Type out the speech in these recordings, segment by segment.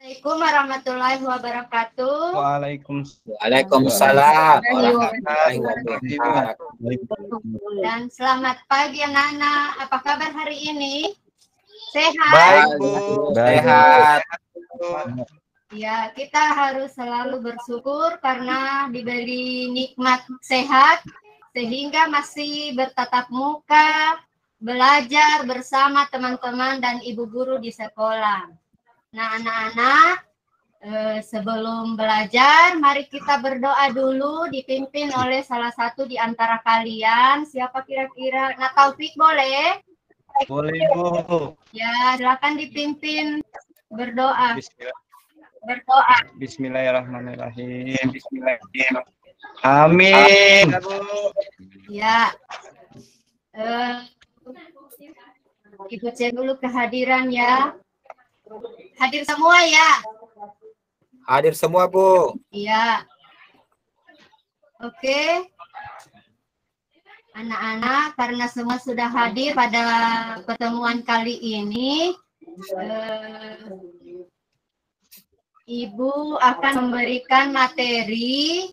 Assalamualaikum warahmatullahi wabarakatuh. Waalaikumsalam warahmatullahi wabarakatuh. Dan selamat pagi anak-anak. Apa kabar hari ini? Sehat? Baik, Bu. Sehat. Ya, kita harus selalu bersyukur karena diberi nikmat sehat sehingga masih bertatap muka, belajar bersama teman-teman dan ibu guru di sekolah. Nah, anak-anak, sebelum belajar, mari kita berdoa dulu dipimpin oleh salah satu di antara kalian. Siapa kira-kira? Nah, Taufik boleh? Boleh, Bu. Ya, silakan dipimpin berdoa. Berdoa. Bismillahirrahmanirrahim. Amin. Ya. Ibu cek dulu kehadiran ya. Hadir semua ya? Hadir semua, Bu. Iya. Oke. Anak-anak, karena semua sudah hadir pada pertemuan kali ini, Ibu akan memberikan materi,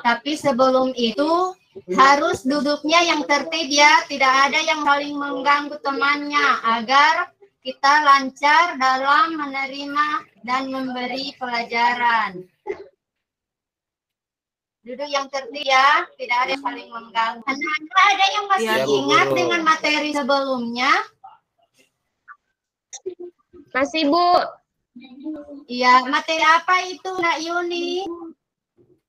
tapi sebelum itu harus duduknya yang tertib ya, tidak ada yang saling mengganggu temannya, agar kita lancar dalam menerima dan memberi pelajaran. Duduk yang tertib ya, tidak ada yang saling mengganggu. Anak-anak ada yang masih ingat dengan materi sebelumnya? Masih, Bu. Iya, materi apa itu, Nak Yuni?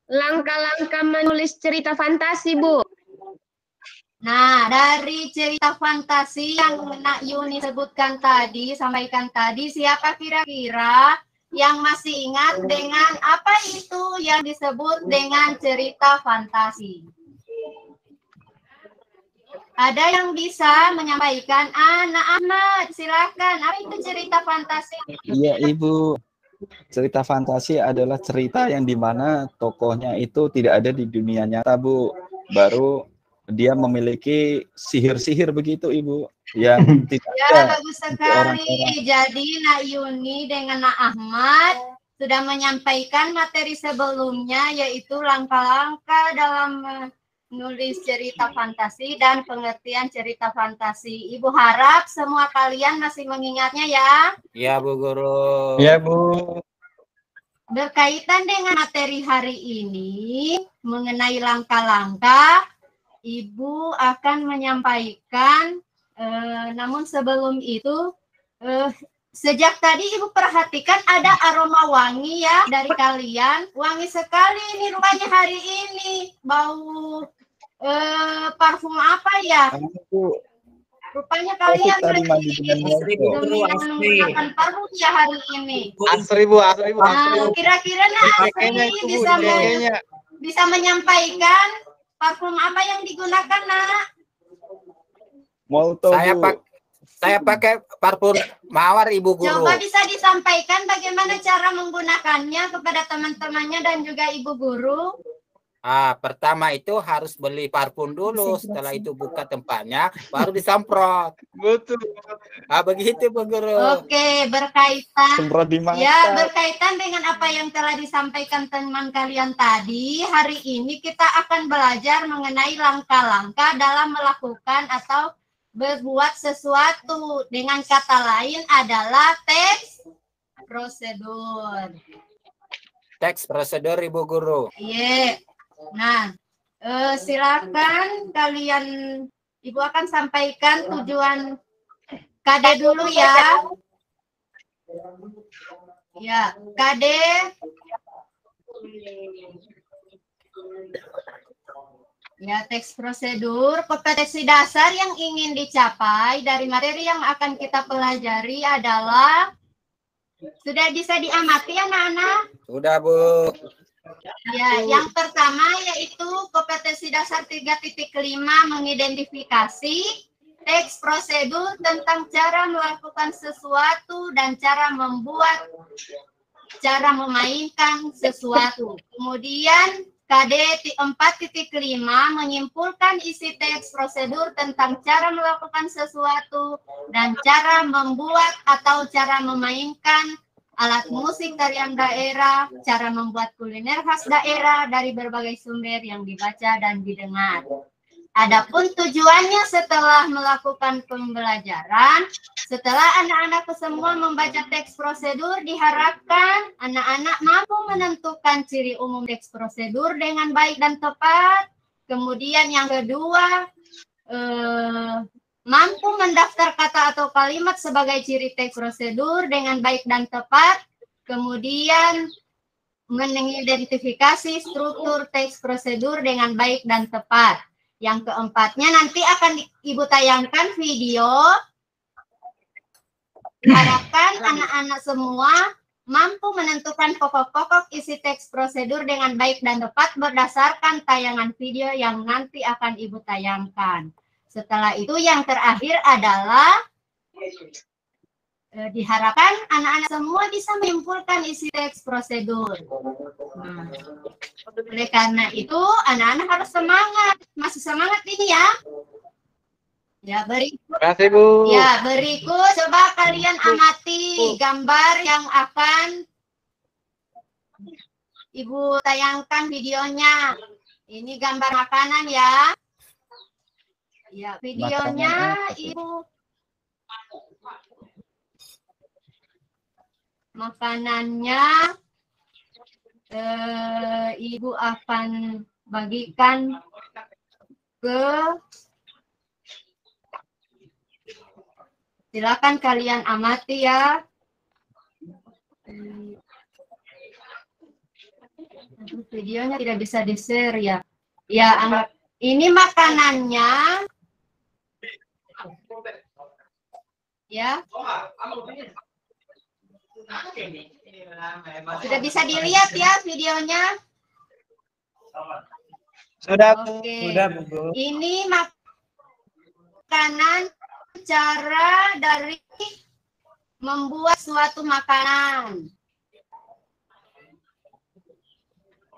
Langkah-langkah menulis cerita fantasi, Bu. Nah, dari cerita fantasi yang Nak Yuni sebutkan tadi, sampaikan tadi, siapa kira-kira yang masih ingat dengan apa itu yang disebut dengan cerita fantasi? Ada yang bisa menyampaikan? Nak Ahmad, silakan. Apa itu cerita fantasi? Iya, Ibu. Cerita fantasi adalah cerita yang dimana tokohnya itu tidak ada di dunia nyata, Bu. Baru dia memiliki sihir-sihir begitu, Ibu. Yang tidak ada. Bagus sekali. Jadi Nak Yuni dengan Nak Ahmad sudah menyampaikan materi sebelumnya, yaitu langkah-langkah dalam menulis cerita fantasi dan pengertian cerita fantasi. Ibu harap semua kalian masih mengingatnya ya. Ya, Bu Guru. Ya, Bu. Berkaitan dengan materi hari ini, mengenai langkah-langkah, Ibu akan menyampaikan, namun sebelum itu, sejak tadi Ibu perhatikan ada aroma wangi ya dari kalian. Wangi sekali ini rupanya hari ini. Bau parfum apa ya? Rupanya kalian menggunakan parfum ya hari ini. Asri, Bu. Asri, Bu. Nah, kira-kira Asri bisa menyampaikan parfum apa yang digunakan, Nak? Molto, Saya pakai parfum Mawar, Ibu Guru. Coba bisa disampaikan bagaimana cara menggunakannya kepada teman-temannya dan juga Ibu Guru. Pertama itu harus beli parfum dulu, setelah itu buka tempatnya, baru disemprot. Betul. Begitu, Bu Guru. Oke, berkaitan. Semprot di mata. Ya, berkaitan dengan apa yang telah disampaikan teman kalian tadi, hari ini kita akan belajar mengenai langkah-langkah dalam melakukan atau berbuat sesuatu. Dengan kata lain adalah teks prosedur. Teks prosedur, Ibu Guru. Iya. Nah, silakan kalian, Ibu akan sampaikan tujuan KD dulu ya. Ya, KD. Ya, teks prosedur, kompetensi dasar yang ingin dicapai dari materi yang akan kita pelajari adalah, sudah bisa diamati anak-anak? Sudah, Bu. Ya, yang pertama yaitu kompetensi dasar 3.5 mengidentifikasi teks prosedur tentang cara melakukan sesuatu dan cara membuat, cara memainkan sesuatu. Kemudian KD 4.5 menyimpulkan isi teks prosedur tentang cara melakukan sesuatu dan cara membuat atau cara memainkan alat musik tarian daerah, cara membuat kuliner khas daerah dari berbagai sumber yang dibaca dan didengar. Adapun tujuannya setelah melakukan pembelajaran, setelah anak-anak semua membaca teks prosedur, diharapkan anak-anak mampu menentukan ciri umum teks prosedur dengan baik dan tepat. Kemudian yang kedua, mampu mendaftar kata atau kalimat sebagai ciri teks prosedur dengan baik dan tepat. Kemudian mengidentifikasi struktur teks prosedur dengan baik dan tepat. Yang keempatnya nanti akan Ibu tayangkan video. Harapkan anak-anak semua mampu menentukan pokok-pokok isi teks prosedur dengan baik dan tepat berdasarkan tayangan video yang nanti akan Ibu tayangkan. Setelah itu yang terakhir adalah diharapkan anak-anak semua bisa menyimpulkan isi teks prosedur. Oleh karena itu anak-anak harus semangat, masih semangat ini ya. Ya berikut. Terima kasih Bu. Ya berikut coba kalian amati gambar yang akan Ibu tayangkan videonya. Ini gambar makanan ya. Ya videonya Ibu. Makanannya Ibu akan bagikan ke, silakan kalian amati ya. Videonya tidak bisa di-share ya. Ya, ini makanannya. Ya. Sudah bisa dilihat ya videonya? Sudah Bu. Oke. Sudah Bu. Ini makanan, cara dari membuat suatu makanan.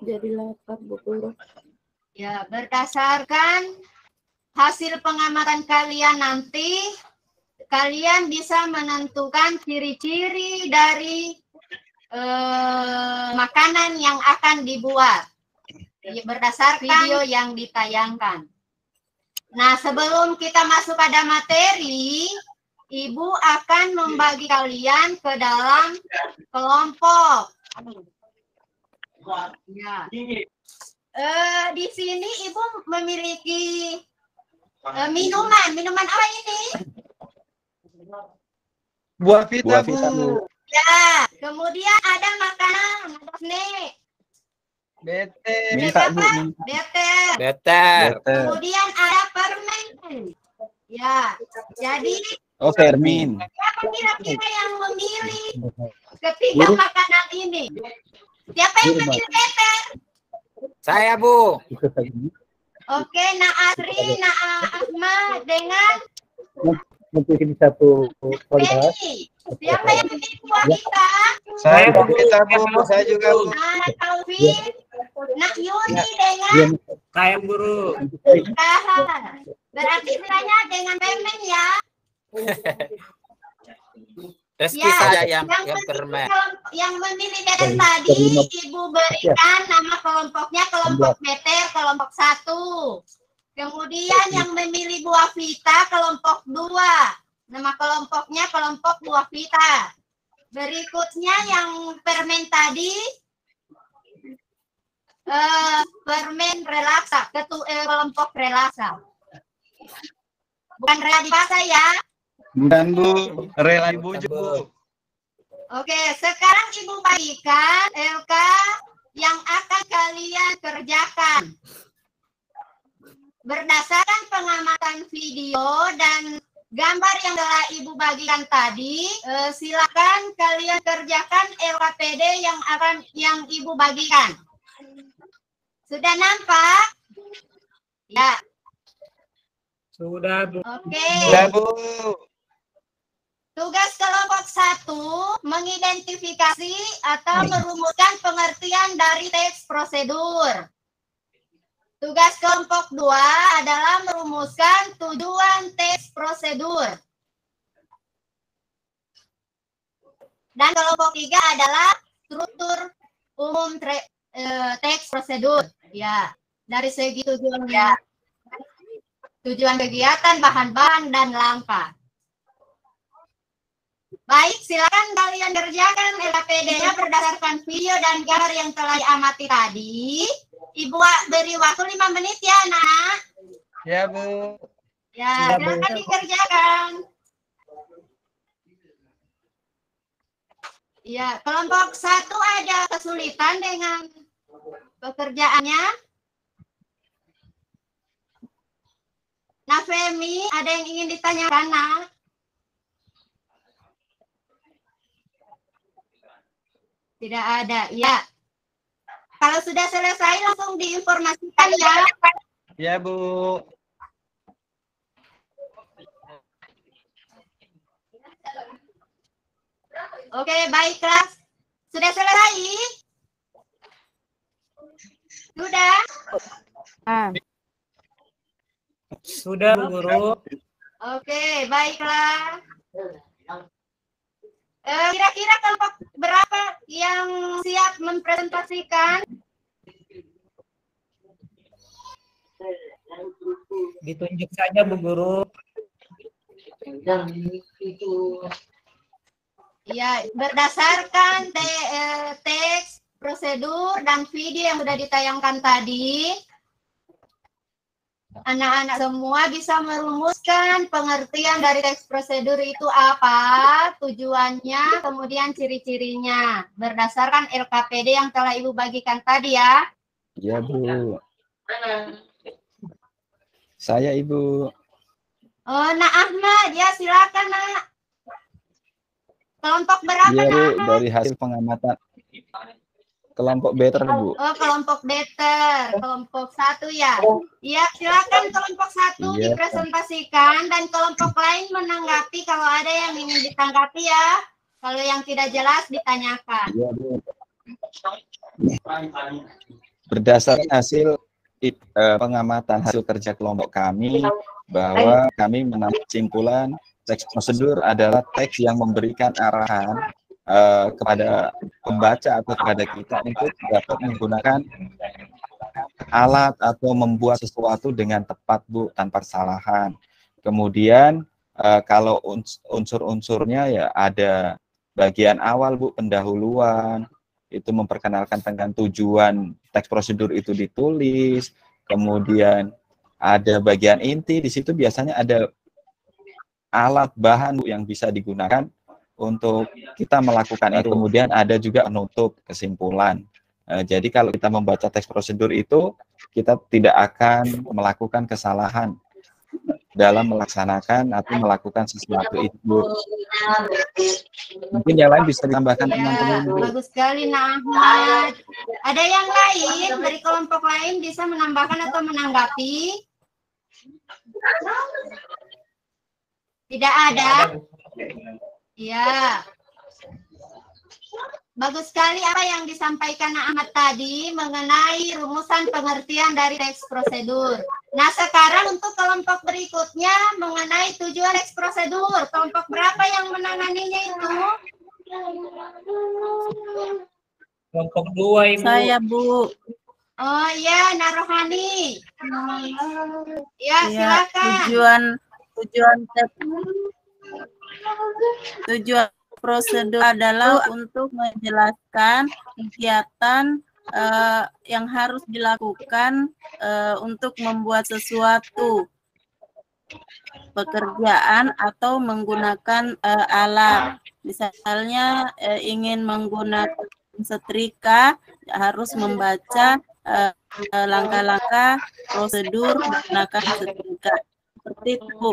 Jadi lapar Bu Guru. Ya, berdasarkan hasil pengamatan kalian nanti, kalian bisa menentukan ciri-ciri dari makanan yang akan dibuat berdasarkan video yang ditayangkan. Nah, sebelum kita masuk pada materi, Ibu akan membagi kalian ke dalam kelompok. Ya. Di sini Ibu memiliki minuman apa ini? Buah vita Buah vita, Bu. Bu. Ya, kemudian ada makanan, ada snack. Bete. Minta Bu, minta. Beter. Better. Better. Kemudian ada permen. Ya, jadi Oh, Fermin. siapa kira-kira yang memilih ketiga makanan ini? Siapa yang memilih beter? Saya Bu. Oke, Asri, Asma dengan mungkin satu kualitas. Femi. Siapa yang memilih buah vita? Saya buah vita Bu. Saya juga Bu. Taufik, Yuni dengan Saya guru. berarti istilahnya dengan permen ya. Reski Ya, saja yang penting permen. yang memilih beter tadi Ibu berikan nama kelompoknya kelompok beter kelompok 1. Kemudian yang memilih buah vita kelompok 2. Nama kelompoknya kelompok buah vita. Berikutnya yang permen tadi permen relaksa, kelompok relaksa. Bukan relaksa ya. Dan Bu, rela bujuk Bu. Oke, sekarang Ibu bagikan LK yang akan kalian kerjakan. Berdasarkan pengamatan video dan gambar yang telah Ibu bagikan tadi, silakan kalian kerjakan LKPD yang Ibu bagikan. Sudah nampak? Ya. Sudah Bu. Oke. Sudah Bu. Tugas kelompok 1 mengidentifikasi atau merumuskan pengertian dari teks prosedur. Tugas kelompok 2 adalah merumuskan tujuan teks prosedur. Dan kelompok 3 adalah struktur umum teks prosedur. Ya, dari segi tujuannya, tujuan kegiatan, bahan-bahan, dan langkah. Baik, silakan kalian kerjakan LKPD-nya berdasarkan video dan gambar yang telah diamati tadi. Ibu beri waktu 5 menit ya, Nak. Ya, Bu. Ya, silakan dikerjakan. Ya, kelompok 1 ada kesulitan dengan pekerjaannya. Nah, Femi, ada yang ingin ditanyakan, Nak? Tidak ada, ya. Kalau sudah selesai, langsung diinformasikan ya. Ya, Bu. Oke, baiklah. Sudah selesai? Sudah? Sudah, Bu Guru. Oke, baiklah. Kira-kira kelompok berapa yang siap mempresentasikan? Ditunjuk saja, Bu Guru. Ya, berdasarkan teks, prosedur, dan video yang sudah ditayangkan tadi, anak-anak semua bisa merumuskan pengertian dari teks prosedur itu apa, tujuannya, kemudian ciri-cirinya, berdasarkan LKPD yang telah Ibu bagikan tadi ya. Iya, Bu. Saya, Ibu. Oh, Nak Ahmad, ya silakan, Nak. Kelompok berapa, Iya, Bu, Nak? dari hasil pengamatan. Kelompok better, Bu. Oh, kelompok better. Kelompok 1 ya. Iya, silakan kelompok 1 Iya. dipresentasikan dan kelompok lain menanggapi kalau ada yang ingin ditanggapi ya. Kalau yang tidak jelas ditanyakan. Iya, Bu. Berdasarkan hasil pengamatan hasil kerja kelompok kami, bahwa kami menambah kesimpulan teks prosedur adalah teks yang memberikan arahan kepada pembaca atau kepada kita untuk dapat menggunakan alat atau membuat sesuatu dengan tepat, Bu, tanpa kesalahan. Kemudian kalau unsur-unsurnya ya ada bagian awal, Bu, pendahuluan, itu memperkenalkan tentang tujuan teks prosedur itu ditulis, kemudian ada bagian inti, di situ biasanya ada alat bahan, Bu, yang bisa digunakan untuk kita melakukan itu. Kemudian ada juga penutup kesimpulan. Jadi kalau kita membaca teks prosedur itu, kita tidak akan melakukan kesalahan dalam melaksanakan atau melakukan sesuatu itu. Mungkin yang lain bisa ditambahkan, teman-teman. Ya, bagus sekali, Nak Ahmad. Ada yang lain dari kelompok lain bisa menambahkan atau menanggapi? Tidak ada? Ya. Bagus sekali apa yang disampaikan Nak Ahmad tadi mengenai rumusan pengertian dari teks prosedur. Nah, sekarang untuk kelompok berikutnya mengenai tujuan teks prosedur. Kelompok berapa yang menanganinya itu? Kelompok 2, Ibu. Saya, Bu. Oh iya, Narohani. Ya, Ya, silakan. Tujuan prosedur adalah untuk menjelaskan kegiatan yang harus dilakukan untuk membuat sesuatu pekerjaan atau menggunakan alat. Misalnya ingin menggunakan setrika, harus membaca langkah-langkah prosedur menggunakan setrika. Seperti itu.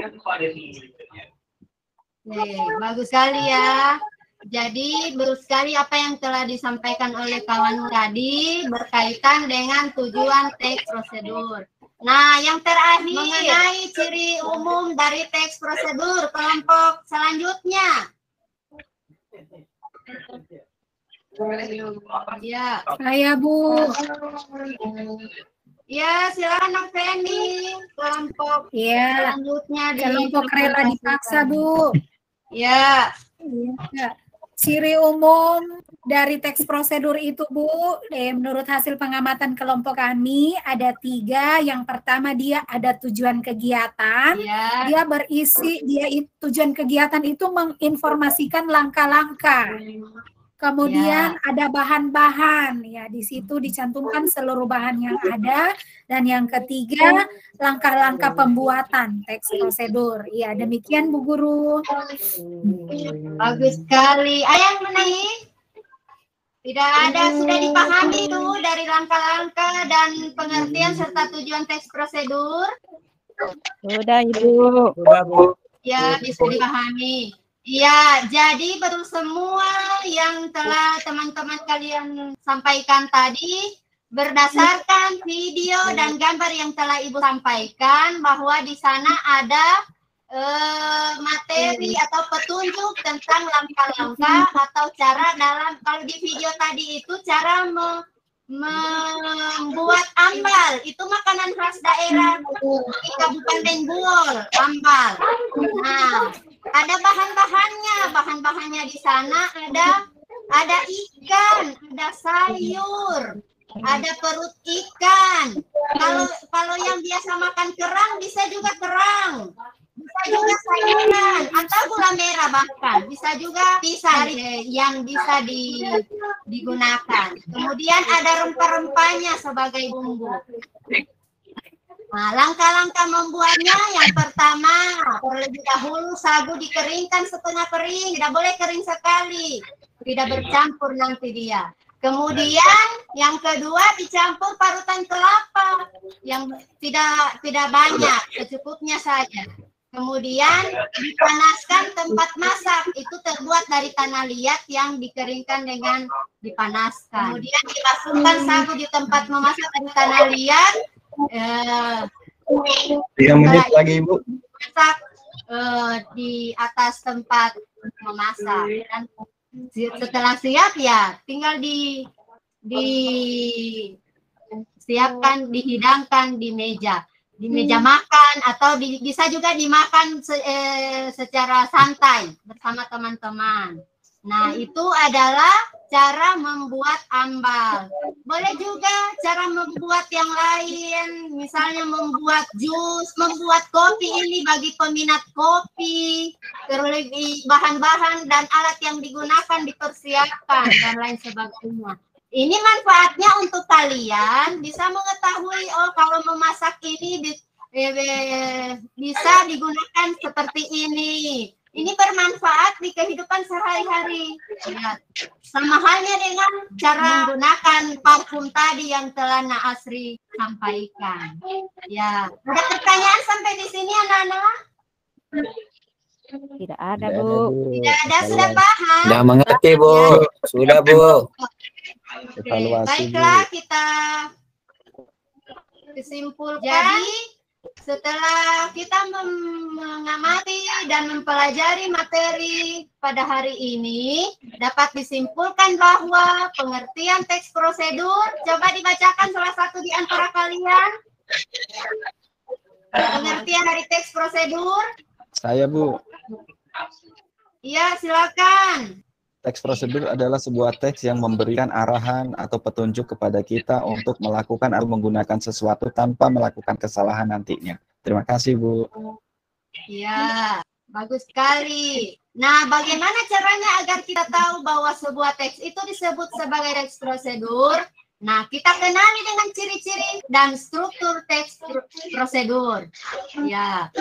Bagus sekali ya. Jadi bagus sekali apa yang telah disampaikan oleh kawan tadi berkaitan dengan tujuan teks prosedur. Nah, yang terakhir mengenai ciri umum dari teks prosedur kelompok selanjutnya. Ya, Saya, Bu. Ya, silakan Nang Feni. Kelompok Iya, selanjutnya kelompok rela dipaksa, Bu. Ya, Iya. Ciri umum dari teks prosedur itu, Bu, menurut hasil pengamatan kelompok kami ada 3. Yang pertama, dia ada tujuan kegiatan. ya. Dia berisi, tujuan kegiatan itu menginformasikan langkah-langkah. Kemudian ada bahan-bahan, ya di situ dicantumkan seluruh bahan yang ada. Dan yang ketiga, langkah-langkah pembuatan teks prosedur. Ya, demikian Bu Guru. Bagus sekali. Ayang menaik? Tidak ada, sudah dipahami itu dari langkah-langkah dan pengertian serta tujuan teks prosedur. Sudah, Ibu. Sudah, Bu. Ya, bisa dipahami. Ya, jadi baru semua yang telah teman-teman kalian sampaikan tadi berdasarkan video dan gambar yang telah Ibu sampaikan bahwa di sana ada materi atau petunjuk tentang langkah-langkah atau cara dalam, kalau di video tadi itu cara membuat ambal, itu makanan khas daerah di Kabupaten Buol, ambal. Nah, ada bahan-bahannya di sana ada ikan, ada sayur, ada perut ikan. Kalau yang biasa makan kerang bisa juga kerang. Bisa juga sayuran atau gula merah, bahkan bisa juga pisang yang bisa digunakan. Kemudian ada rempah-rempahnya sebagai bumbu. Nah, langkah-langkah membuatnya yang pertama, terlebih dahulu sagu dikeringkan setengah kering, tidak boleh kering sekali, tidak bercampur nanti dia. Kemudian yang kedua dicampur parutan kelapa yang tidak banyak, secukupnya saja. Kemudian dipanaskan tempat masak, itu terbuat dari tanah liat yang dikeringkan dengan dipanaskan. Kemudian dimasukkan sagu di tempat memasak dari tanah liat. 3 menit lagi, Ibu. Masak di atas tempat memasak, dan setelah siap ya tinggal disiapkan, dihidangkan di meja makan, atau bisa juga dimakan secara santai bersama teman-teman. Nah, itu adalah cara membuat ambal. Boleh juga cara membuat yang lain, misalnya membuat jus, membuat kopi. Ini bagi peminat kopi, terlebih bahan-bahan dan alat yang digunakan dipersiapkan dan lain sebagainya. Ini manfaatnya untuk kalian bisa mengetahui, oh kalau memasak ini bisa digunakan seperti ini. Ini bermanfaat di kehidupan sehari-hari. Ya. Sama halnya dengan cara menggunakan parfum tadi yang telah Nak Asri sampaikan. Ya, ada pertanyaan sampai di sini, anak-anak? Tidak ada, Bu. Tidak ada, sudah paham? Sudah mengerti, Bu. Sudah, Bu. Oke, Evaluasi, baiklah, kita kesimpulkan. Jadi, setelah kita mengamati dan mempelajari materi pada hari ini, dapat disimpulkan bahwa pengertian teks prosedur, coba dibacakan salah satu di antara kalian. Pengertian dari teks prosedur. Saya, Bu. Iya, silakan. Teks prosedur adalah sebuah teks yang memberikan arahan atau petunjuk kepada kita untuk melakukan atau menggunakan sesuatu tanpa melakukan kesalahan nantinya. Terima kasih, Bu. Ya, bagus sekali. Nah, bagaimana caranya agar kita tahu bahwa sebuah teks itu disebut sebagai teks prosedur? Nah, kita kenali dengan ciri-ciri dan struktur teks prosedur. Ya,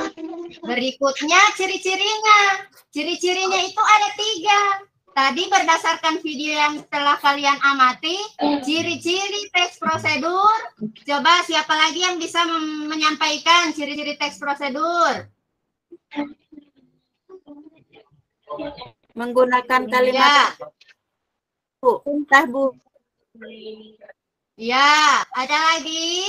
berikutnya ciri-cirinya. Ciri-cirinya itu ada 3. Tadi berdasarkan video yang telah kalian amati, ciri-ciri teks prosedur. Coba siapa lagi yang bisa menyampaikan ciri-ciri teks prosedur? Menggunakan kalimat Bu. Entah, Bu. Ya, ada lagi?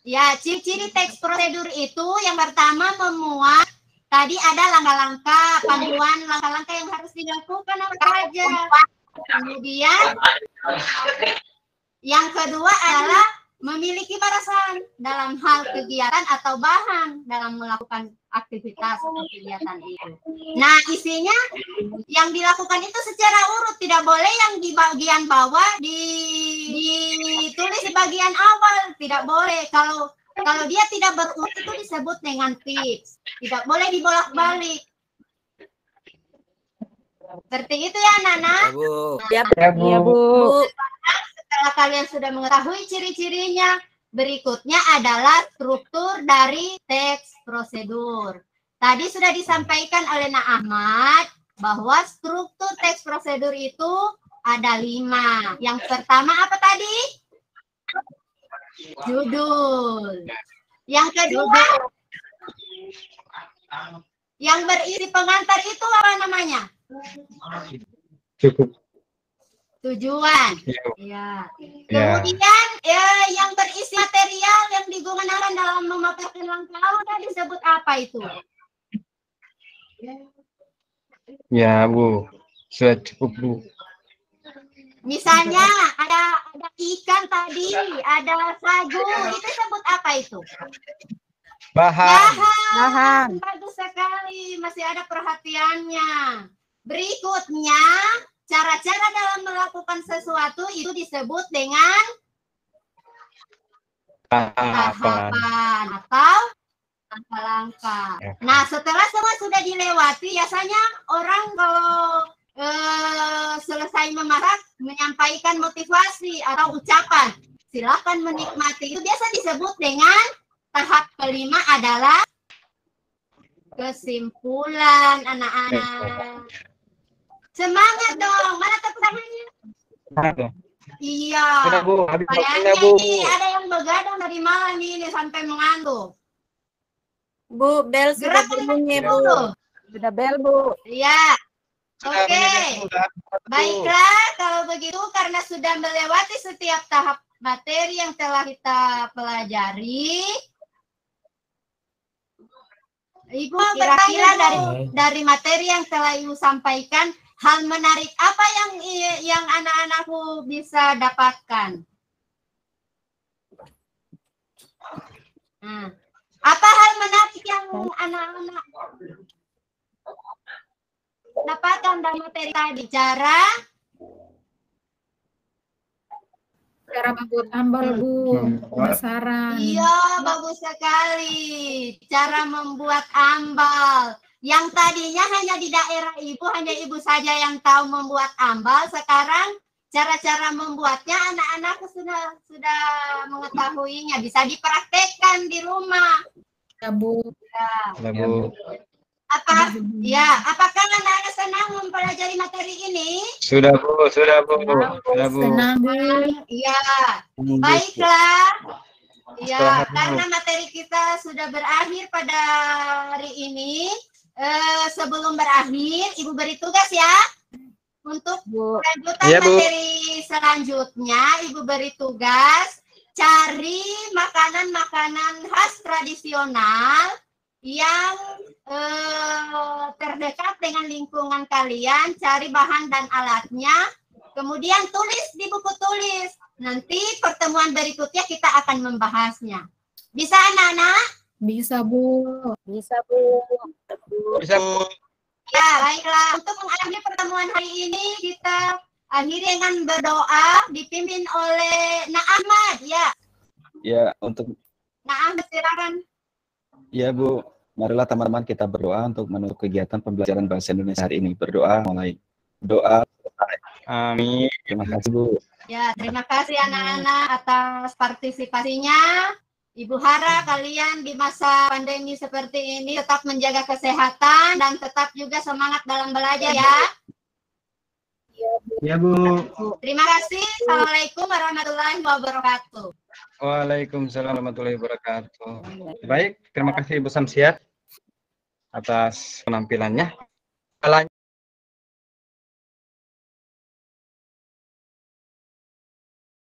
Ya, ciri-ciri teks prosedur itu yang pertama memuat. Tadi ada langkah-langkah, panduan langkah-langkah yang harus dilakukan apa saja. Kemudian Yang kedua adalah memiliki batasan dalam hal kegiatan atau bahan dalam melakukan aktivitas atau kegiatan itu. Nah, isinya yang dilakukan itu secara urut, tidak boleh yang di bagian bawah ditulis di bagian awal, tidak boleh. Kalau dia tidak berurut itu disebut dengan tips. Tidak boleh dibolak-balik. Seperti itu ya, Nana. Ya, Bu. Ya, Iya, Bu. Setelah kalian sudah mengetahui ciri-cirinya, berikutnya adalah struktur dari teks prosedur. Tadi sudah disampaikan oleh Nak Ahmad bahwa struktur teks prosedur itu ada 5. Yang pertama apa tadi? Judul. Yang kedua, yang berisi pengantar itu apa namanya? Cukup. Tujuan. Ya. Kemudian yang berisi material yang digunakan dalam memaparkan langkah awal disebut apa itu? Ya, Bu. Sudah cukup, Bu. Misalnya ada ikan tadi, ada sagu, itu disebut apa itu? Bahan. Bahan. Bagus sekali, masih ada perhatiannya. Berikutnya, cara-cara dalam melakukan sesuatu itu disebut dengan tahapan atau langkah-langkah. Nah, setelah semua sudah dilewati, biasanya orang kalau selesai memasak menyampaikan motivasi atau ucapan, silakan menikmati, itu biasa disebut dengan tahap kelima adalah kesimpulan, anak-anak. Semangat dong, mana tepuk tangannya? Iya. Sudah, Bu. Habis waktunya, Kayaknya Bu. ini ada yang begadang dari malam ini sampai mengantuk. Bu, bel sudah Gerak bunyi, Bu. dulu. Sudah bel, Bu. Iya. Sudah, Oke. Bu. Baiklah, kalau begitu karena sudah melewati setiap tahap materi yang telah kita pelajari, Ibu kira-kira dari materi yang telah Ibu sampaikan, hal menarik apa yang anak-anakku bisa dapatkan? Nah, apa hal menarik yang anak-anak dapatkan dari materi tadi? Cara membuat ambal, Bu. Pemasaran. Iya, bagus sekali. Cara membuat ambal. Yang tadinya hanya di daerah Ibu, hanya Ibu saja yang tahu membuat ambal. Sekarang cara-cara membuatnya anak-anak sudah mengetahuinya. Bisa dipraktekkan di rumah. Ya, Bu. Sudah, Bu. Apakah anak-anak senang mempelajari materi ini? Sudah, Bu. Sudah, Bu. Sudah, Bu. Senang, Bu. Iya. Baiklah. Ya, karena materi kita sudah berakhir pada hari ini. Sebelum berakhir, Ibu beri tugas ya. Untuk lanjutan materi selanjutnya, Ibu beri tugas cari makanan-makanan khas tradisional yang terdekat dengan lingkungan kalian, cari bahan dan alatnya, kemudian tulis di buku tulis. Nanti pertemuan berikutnya kita akan membahasnya. Bisa, anak-anak? Bisa, Bu. Bisa, Bu. Bisa, Bu. Ya, baiklah. Untuk mengakhiri pertemuan hari ini, kita akhiri dengan berdoa dipimpin oleh Nak Ahmad. Ya. Ya, untuk Nak Ahmad, silakan. ya, Bu. Marilah teman-teman kita berdoa untuk menutup kegiatan pembelajaran bahasa Indonesia hari ini. Berdoa mulai. Doa. Amin. Terima kasih, Bu. Ya, terima kasih anak-anak atas partisipasinya. Ibu harap kalian di masa pandemi seperti ini tetap menjaga kesehatan dan tetap juga semangat dalam belajar ya. Ya, Bu. Terima kasih. Assalamualaikum warahmatullahi wabarakatuh. Waalaikumsalam warahmatullahi wabarakatuh. Baik, terima kasih Ibu Samsiat atas penampilannya.